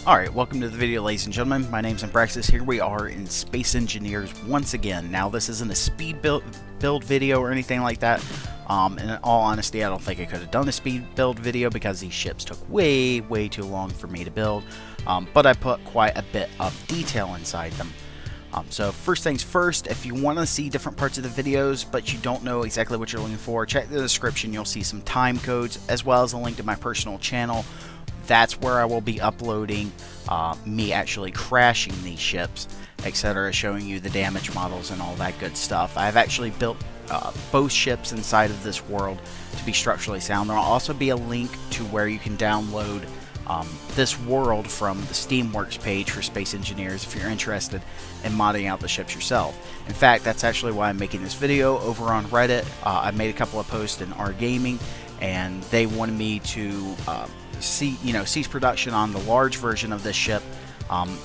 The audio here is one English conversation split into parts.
Alright, welcome to the video, ladies and gentlemen. My name's Embraxis. Here we are in Space Engineers once again. Now, this isn't a speed build video or anything like that. In all honesty, I don't think I could have done a speed build video because these ships took way too long for me to build. But I put quite a bit of detail inside them. So first things first, if you want to see different parts of the videos but you don't know exactly what you're looking for, check the description. You'll see some time codes as well as a link to my personal channel. That's where I will be uploading me actually crashing these ships, etc., showing you the damage models and all that good stuff. I've actually built both ships inside of this world to be structurally sound. There will also be a link to where you can download this world from the Steamworks page for Space Engineers if you're interested in modding out the ships yourself. In fact, that's actually why I'm making this video over on Reddit. I made a couple of posts in R-Gaming, and they wanted me to cease production on the large version of this ship.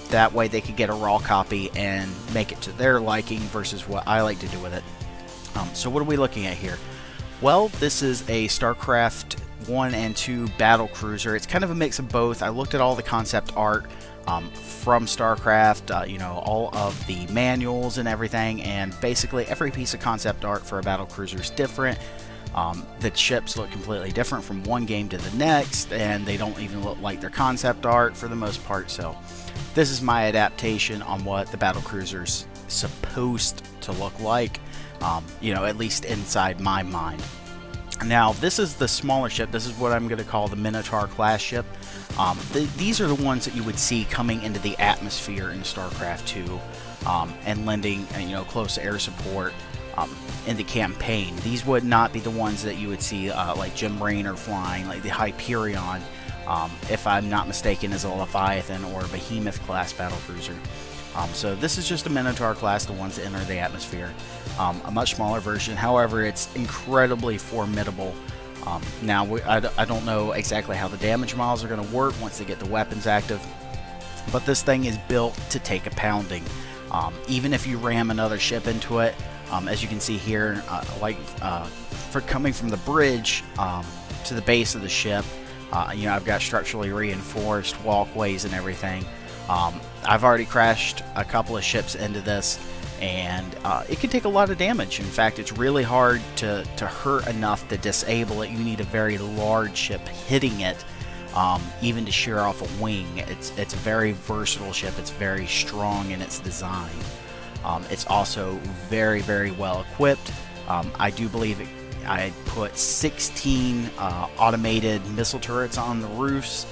That way they could get a raw copy and make it to their liking versus what I like to do with it. So what are we looking at here? Well, this is a StarCraft 1 and 2 battle cruiser. It's kind of a mix of both. I looked at all the concept art from StarCraft, all of the manuals and everything, and basically every piece of concept art for a battle cruiser is different. The ships look completely different from one game to the next, and they don't even look like their concept art for the most part. So this is my adaptation on what the battle cruiser's supposed to look like, at least inside my mind. Now, this is the smaller ship. This is what I'm going to call the Minotaur class ship. These are the ones that you would see coming into the atmosphere in StarCraft 2 and lending close air support in the campaign. These would not be the ones that you would see like Jim Raynor flying, like the Hyperion, if I'm not mistaken, is a Leviathan or a Behemoth class battlecruiser. So this is just a Minotaur class, the ones that enter the atmosphere. A much smaller version, however, it's incredibly formidable. Now, I don't know exactly how the damage models are going to work once they get the weapons active, but this thing is built to take a pounding. Even if you ram another ship into it, as you can see here, for coming from the bridge to the base of the ship, I've got structurally reinforced walkways and everything. I've already crashed a couple of ships into this, and it can take a lot of damage. In fact, it's really hard to hurt enough to disable it. You need a very large ship hitting it, even to shear off a wing. It's a very versatile ship. It's very strong in its design. It's also very well equipped. I do believe I put 16 automated missile turrets on the roofs,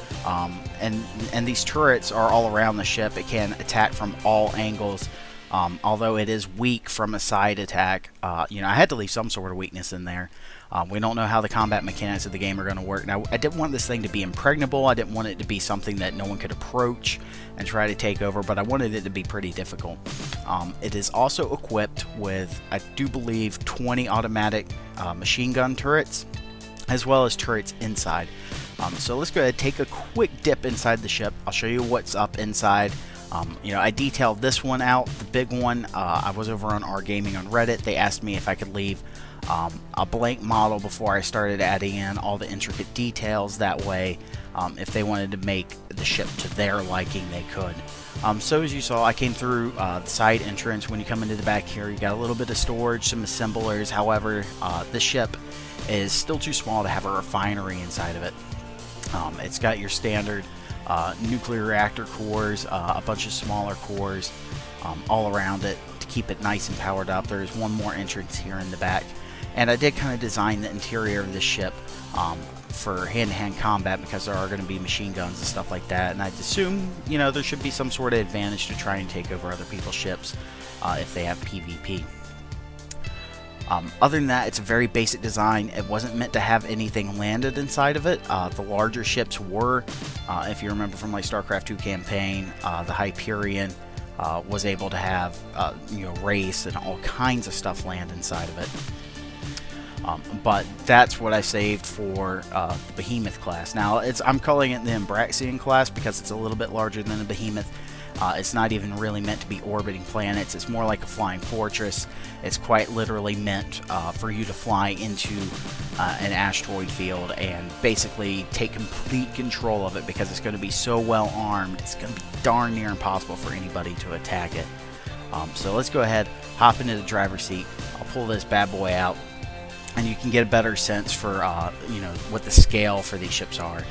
and these turrets are all around the ship. It can attack from all angles, although it is weak from a side attack. I had to leave some sort of weakness in there. We don't know how the combat mechanics of the game are going to work. Now, I didn't want this thing to be impregnable. I didn't want it to be something that no one could approach and try to take over, but I wanted it to be pretty difficult. It is also equipped with, I do believe, 20 automatic machine gun turrets, as well as turrets inside. So let's go ahead and take a quick dip inside the ship. I'll show you what's up inside. I detailed this one out, the big one. I was over on R-Gaming on Reddit. They asked me if I could leave a blank model before I started adding in all the intricate details. That way, if they wanted to make the ship to their liking, they could. So as you saw, I came through the side entrance. When you come into the back here, you got a little bit of storage, some assemblers. However, this ship is still too small to have a refinery inside of it. It's got your standard nuclear reactor cores, a bunch of smaller cores all around it to keep it nice and powered up. There's one more entrance here in the back, and I did kind of design the interior of this ship for hand-to-hand combat because there are going to be machine guns and stuff like that, and I'd assume there should be some sort of advantage to try and take over other people's ships if they have PvP. Other than that, it's a very basic design. It wasn't meant to have anything landed inside of it. The larger ships were, if you remember from my StarCraft 2 campaign, the Hyperion was able to have race and all kinds of stuff land inside of it. But that's what I saved for the Behemoth class. Now, I'm calling it the Embraxian class because it's a little bit larger than the Behemoth. It's not even really meant to be orbiting planets. It's more like a flying fortress. It's quite literally meant for you to fly into an asteroid field and basically take complete control of it, because it's going to be so well armed. It's going to be darn near impossible for anybody to attack it. So let's go ahead, hop into the driver's seat. I'll pull this bad boy out, and you can get a better sense for you know, what the scale for these ships are.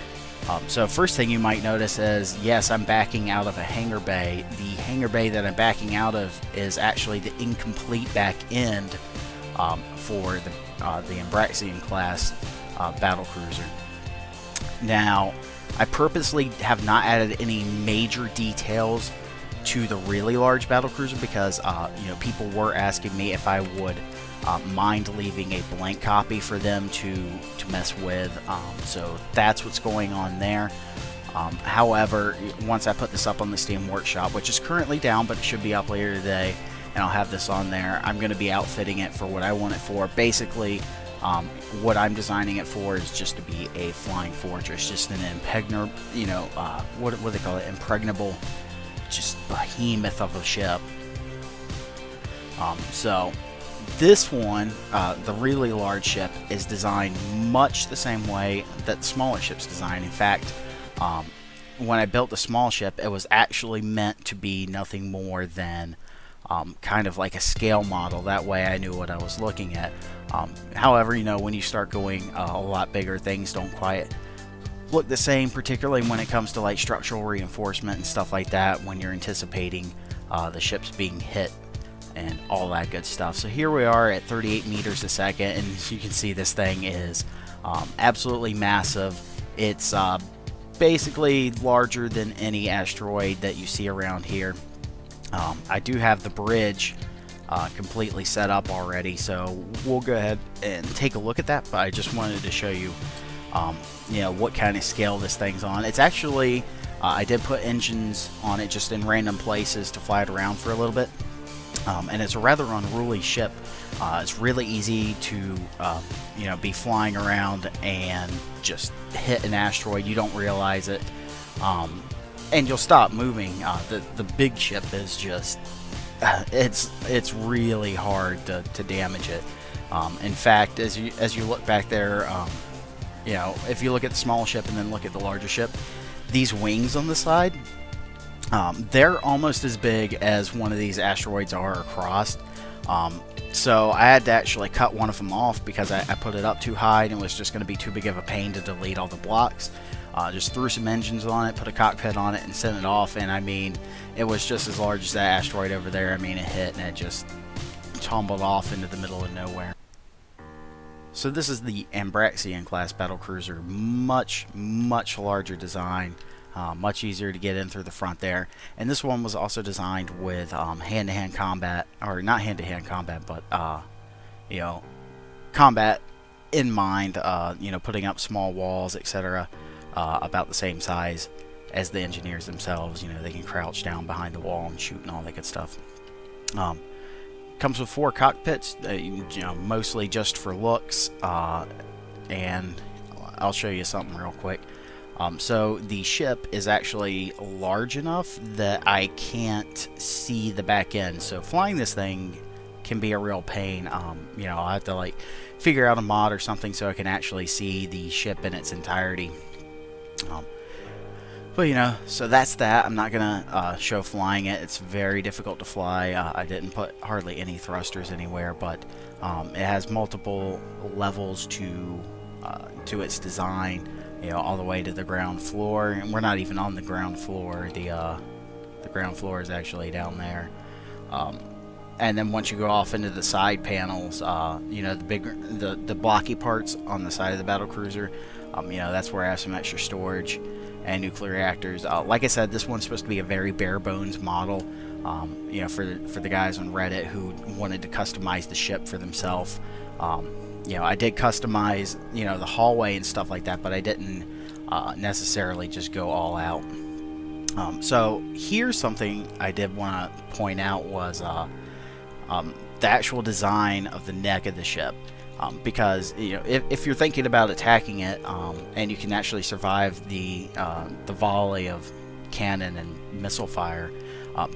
So first thing you might notice is, yes, I'm backing out of a hangar bay. The hangar bay that I'm backing out of is actually the incomplete back end for the Ambraxian class battle cruiser. Now, I purposely have not added any major details to the really large battle cruiser because you know, people were asking me if I would mind leaving a blank copy for them to mess with. So that's what's going on there. However, once I put this up on the Steam Workshop, which is currently down, but it should be up later today, and I'll have this on there, I'm going to be outfitting it for what I want it for. Basically, what I'm designing it for is just to be a flying fortress, just an impregnable, you know, what do they call it? Impregnable, just behemoth of a ship. So this one, the really large ship, is designed much the same way that the smaller ship's designed. In fact, when I built the small ship, it was actually meant to be nothing more than kind of like a scale model. That way I knew what I was looking at. However, you know, when you start going a lot bigger, things don't quite look the same, particularly when it comes to like structural reinforcement and stuff like that, when you're anticipating the ships being hit and all that good stuff. So here we are at 38 meters a second, and as you can see, this thing is absolutely massive. It's basically larger than any asteroid that you see around here. I do have the bridge completely set up already, so we'll go ahead and take a look at that, but I just wanted to show you you know, what kind of scale this thing's on. It's actually I did put engines on it just in random places to fly it around for a little bit. And it's a rather unruly ship. It's really easy to you know, be flying around and just hit an asteroid. You don't realize it, and you'll stop moving. The big ship is just it's really hard to damage it. In fact, as you look back there, you know, if you look at the small ship and then look at the larger ship, these wings on the side, they're almost as big as one of these asteroids are across. So I had to actually cut one of them off because I put it up too high and it was just going to be too big of a pain to delete all the blocks. Just threw some engines on it, put a cockpit on it, and sent it off. And I mean, it was just as large as that asteroid over there. I mean, it hit and it just tumbled off into the middle of nowhere. So this is the Ambraxian class battle cruiser. Much larger design. Much easier to get in through the front there. And this one was also designed with hand-to-hand combat, or not hand-to-hand combat, but you know, combat in mind. You know, putting up small walls, etc., about the same size as the engineers themselves. You know, they can crouch down behind the wall and shoot and all that good stuff. Comes with 4 cockpits, you know, mostly just for looks, and I'll show you something real quick. So the ship is actually large enough that I can't see the back end. So flying this thing can be a real pain. You know, I'll have to like figure out a mod or something so I can actually see the ship in its entirety. But you know, so that's that. I'm not gonna show flying it. It's very difficult to fly. I didn't put hardly any thrusters anywhere, but it has multiple levels to its design. You know, all the way to the ground floor, and we're not even on the ground floor. The ground floor is actually down there. And then once you go off into the side panels, you know, the blocky parts on the side of the battle cruiser, you know, that's where I have some extra storage and nuclear reactors. Like I said, this one's supposed to be a very bare bones model. You know, for the guys on Reddit who wanted to customize the ship for themselves. You know, I did customize, you know, the hallway and stuff like that, but I didn't necessarily just go all out. So here's something I did want to point out was the actual design of the neck of the ship. Because, you know, if you're thinking about attacking it, and you can actually survive the volley of cannon and missile fire.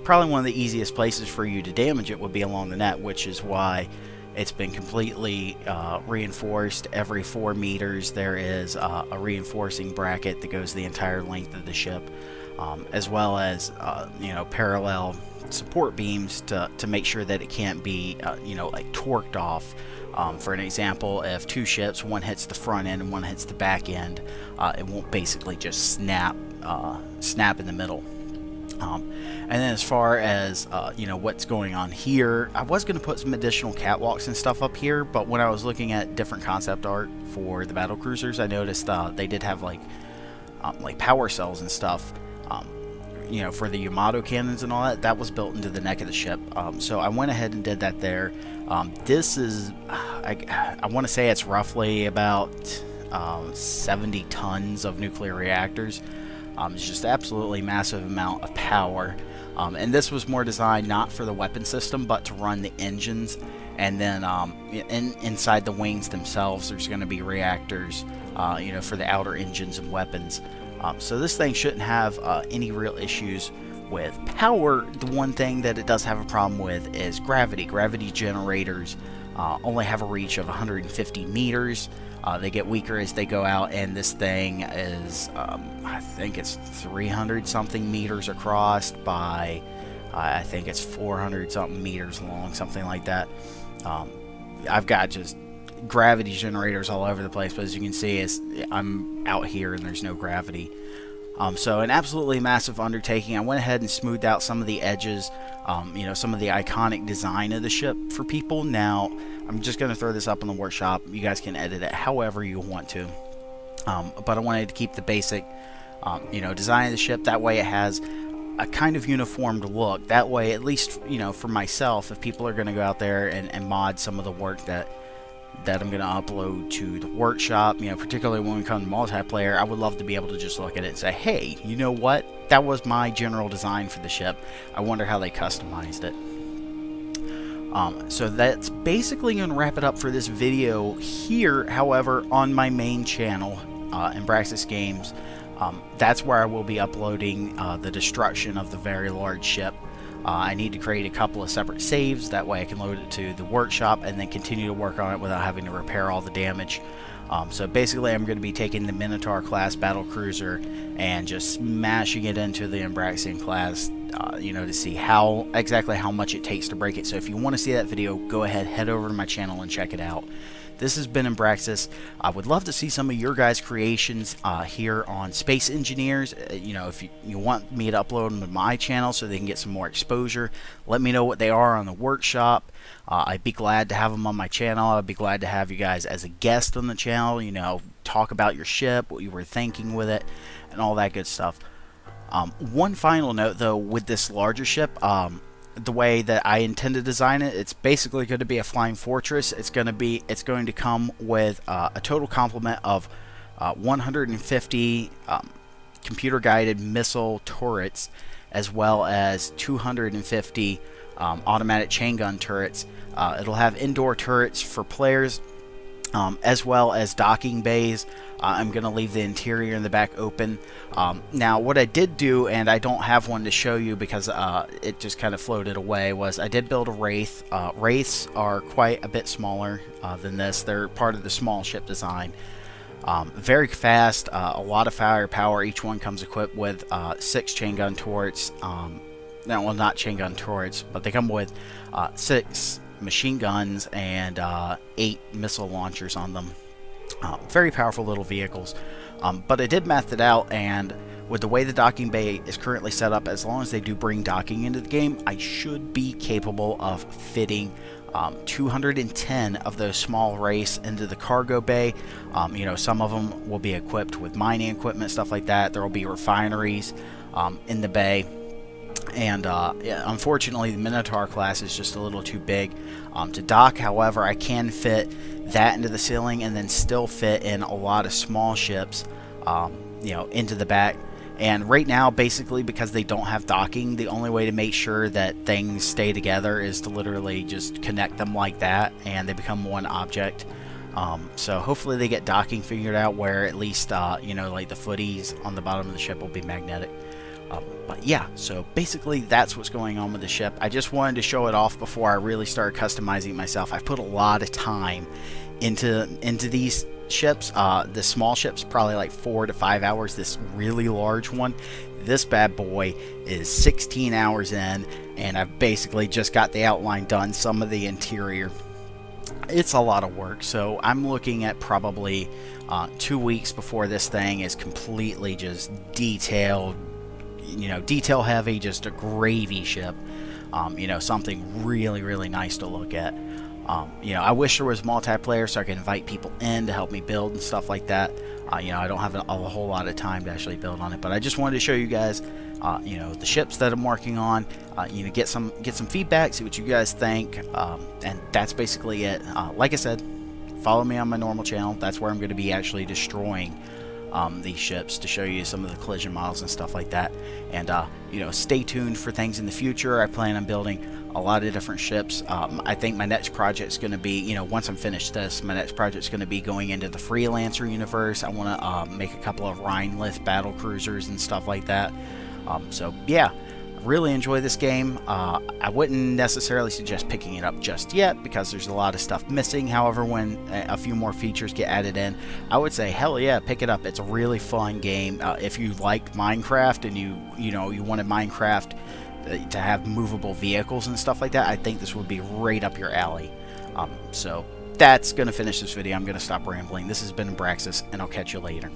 Probably one of the easiest places for you to damage it would be along the net, which is why it's been completely reinforced. Every 4 meters there is a reinforcing bracket that goes the entire length of the ship, as well as parallel support beams to make sure that it can't be like torqued off. For an example, if 2 ships, one hits the front end and one hits the back end, it won't basically just snap in the middle. And then as far as what's going on here, I was going to put some additional catwalks and stuff up here, but when I was looking at different concept art for the battle cruisers, I noticed they did have like power cells and stuff, for the Yamato cannons and all that. That was built into the neck of the ship, so I went ahead and did that there. This is, I want to say it's roughly about 70 tons of nuclear reactors. It's just absolutely massive amount of power, and this was more designed not for the weapon system but to run the engines. And then inside the wings themselves there's going to be reactors for the outer engines and weapons. So this thing shouldn't have any real issues with power. The one thing that it does have a problem with is gravity. Gravity generators only have a reach of 150 meters. They get weaker as they go out, and this thing is, I think it's 300 something meters across by, I think it's 400 something meters long, something like that. I've got just gravity generators all over the place, but as you can see, I'm out here and there's no gravity. So an absolutely massive undertaking. I went ahead and smoothed out some of the edges, some of the iconic design of the ship for people. Now, I'm just going to throw this up in the workshop. You guys can edit it however you want to. But I wanted to keep the basic, design of the ship. That way it has a kind of uniformed look. That way, at least, for myself, if people are going to go out there and mod some of the work that I'm going to upload to the workshop, particularly when we come to multiplayer, I would love to be able to just look at it and say, hey, you know what? That was my general design for the ship. I wonder how they customized it. So that's basically going to wrap it up for this video here. However, on my main channel, Embraxis Games, that's where I will be uploading the destruction of the very large ship. I need to create a couple of separate saves, that way I can load it to the workshop and then continue to work on it without having to repair all the damage. So basically I'm going to be taking the Minotaur class battle cruiser and just smashing it into the Embraxian class, to see exactly how much it takes to break it. So if you want to see that video, go ahead, head over to my channel and check it out. This has been Embraxis. I would love to see some of your guys' creations here on Space Engineers. If you want me to upload them to my channel so they can get some more exposure, let me know what they are on the workshop. I'd be glad to have them on my channel. I'd be glad to have you guys as a guest on the channel, talk about your ship, what you were thinking with it, and all that good stuff. One final note, though, with this larger ship, the way that I intend to design it, it's basically going to be a flying fortress. It's going to come with a total complement of 150 computer guided missile turrets, as well as 250 automatic chain gun turrets. It'll have indoor turrets for players, as well as docking bays. I'm going to leave the interior in the back open. Now, what I did do, and I don't have one to show you because it just kind of floated away, was I did build a Wraith. Wraiths are quite a bit smaller than this. They're part of the small ship design. Very fast, a lot of firepower. Each one comes equipped with 6 chain gun turrets. Well, not chain gun turrets, but they come with 6 machine guns and 8 missile launchers on them. Very powerful little vehicles. But I did math it out, and with the way the docking bay is currently set up, as long as they do bring docking into the game, I should be capable of fitting 210 of those small Wraiths into the cargo bay. Some of them will be equipped with mining equipment, stuff like that. There will be refineries in the bay. And unfortunately, the Minotaur class is just a little too big to dock. However, I can fit that into the ceiling and then still fit in a lot of small ships, into the back. And right now, basically, because they don't have docking, the only way to make sure that things stay together is to literally just connect them like that, and they become one object. So hopefully they get docking figured out where at least, like the footies on the bottom of the ship will be magnetic. But yeah, so basically that's what's going on with the ship. I just wanted to show it off before I really started customizing it myself. I've put a lot of time into these ships. The small ships, probably like 4 to 5 hours. This really large one, this bad boy is 16 hours in, and I've basically just got the outline done, some of the interior. It's a lot of work, so I'm looking at probably 2 weeks before this thing is completely just detailed, detail heavy, just a gravy ship. Something really, really nice to look at. I wish there was multiplayer so I could invite people in to help me build and stuff like that. I don't have a whole lot of time to actually build on it, but I just wanted to show you guys, the ships that I'm working on. Get some feedback, see what you guys think, and that's basically it. Like I said, follow me on my normal channel. That's where I'm going to be actually destroying these ships, to show you some of the collision models and stuff like that. And stay tuned for things in the future. I plan on building a lot of different ships. I think my next project is going to be, once I'm finished this, my next project is going to be going into the Freelancer universe. I want to make a couple of Rhinelith battle cruisers and stuff like that. So yeah, really enjoy this game. I wouldn't necessarily suggest picking it up just yet because there's a lot of stuff missing. However, when a few more features get added in, I would say hell yeah, pick it up. It's a really fun game. If you like Minecraft and you wanted Minecraft to have movable vehicles and stuff like that, I think this would be right up your alley. So that's gonna finish this video. I'm gonna stop rambling. This has been Abraxas, and I'll catch you later.